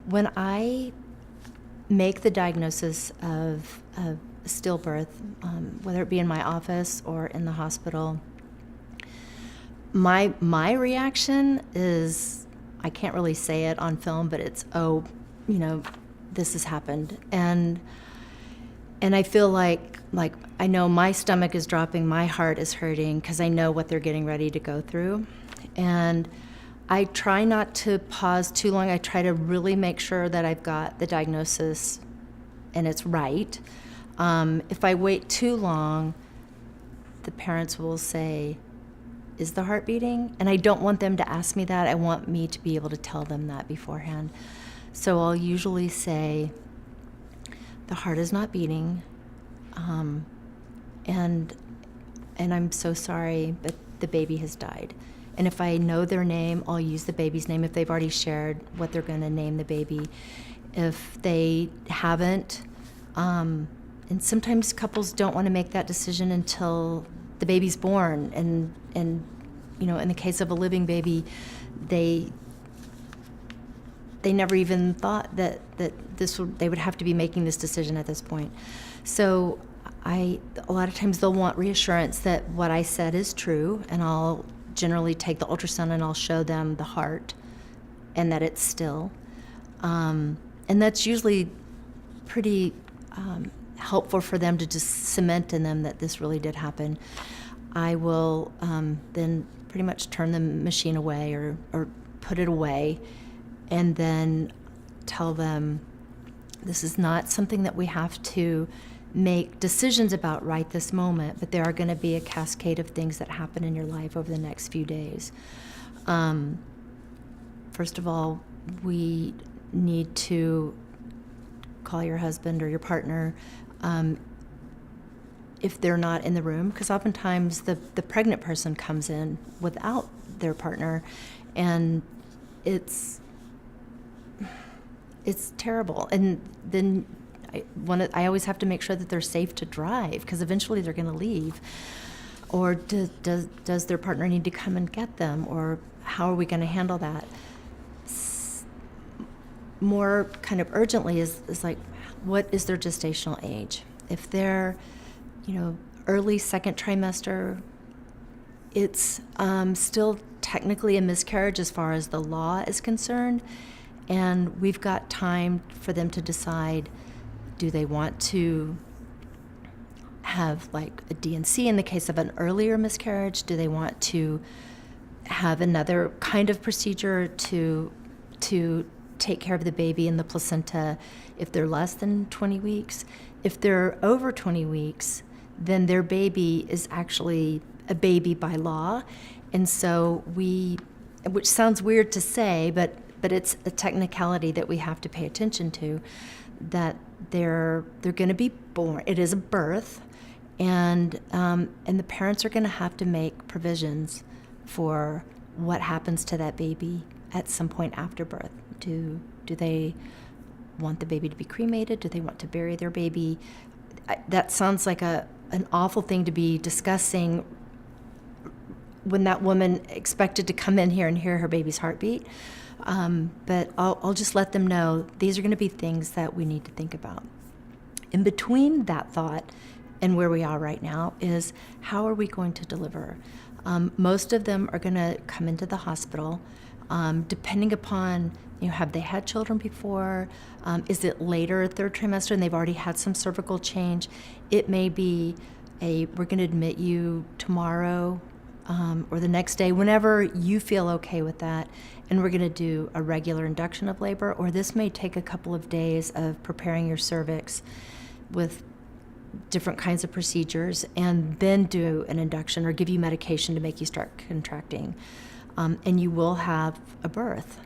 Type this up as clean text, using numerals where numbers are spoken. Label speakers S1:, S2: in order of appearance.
S1: When I make the diagnosis of stillbirth, whether it be in my office or in the hospital, my reaction is, I can't really say it on film, but it's, oh, this has happened. And I feel like I know my stomach is dropping, my heart is hurting, because I know what they're getting ready to go through. And I try not to pause too long. I try to really make sure that I've got the diagnosis and it's right. If I wait too long, the parents will say, is the heart beating? And I don't want them to ask me that. I want me to be able to tell them that beforehand. So I'll usually say, the heart is not beating, and I'm so sorry, but the baby has died. And if I know their name, I'll use the baby's name if they've already shared what they're going to name the baby. If they haven't, and sometimes couples don't want to make that decision until the baby's born, and in the case of a living baby, they never even thought that they would have to be making this decision at this point. So a lot of times they'll want reassurance that what I said is true, and I'll generally take the ultrasound and I'll show them the heart and that it's still. And that's usually pretty helpful for them to just cement in them that this really did happen. I will then pretty much turn the machine away or put it away, and then tell them this is not something that we have to make decisions about right this moment, but there are going to be a cascade of things that happen in your life over the next few days. First of all, we need to call your husband or your partner if they're not in the room, because oftentimes the pregnant person comes in without their partner, and it's terrible. And then I always have to make sure that they're safe to drive, because eventually they're going to leave. Or does their partner need to come and get them? Or how are we going to handle that? More kind of urgently is like, what is their gestational age? If they're, early second trimester, it's still technically a miscarriage as far as the law is concerned. And we've got time for them to decide, do they want to have like a D&C in the case of an earlier miscarriage? Do they want to have another kind of procedure to take care of the baby and the placenta if they're less than 20 weeks? If they're over 20 weeks, then their baby is actually a baby by law. And so which sounds weird to say, but it's a technicality that we have to pay attention to, that they're going to be born. It is a birth, and the parents are going to have to make provisions for what happens to that baby at some point after birth. Do they want the baby to be cremated? Do they want to bury their baby? That sounds like an awful thing to be discussing when that woman expected to come in here and hear her baby's heartbeat. But I'll just let them know these are going to be things that we need to think about. In between that thought and where we are right now is, how are we going to deliver? Most of them are going to come into the hospital, depending upon, have they had children before? Is it later, third trimester, and they've already had some cervical change? It may be we're going to admit you tomorrow, or the next day, whenever you feel okay with that, and we're going to do a regular induction of labor, or this may take a couple of days of preparing your cervix with different kinds of procedures, and then do an induction or give you medication to make you start contracting, and you will have a birth.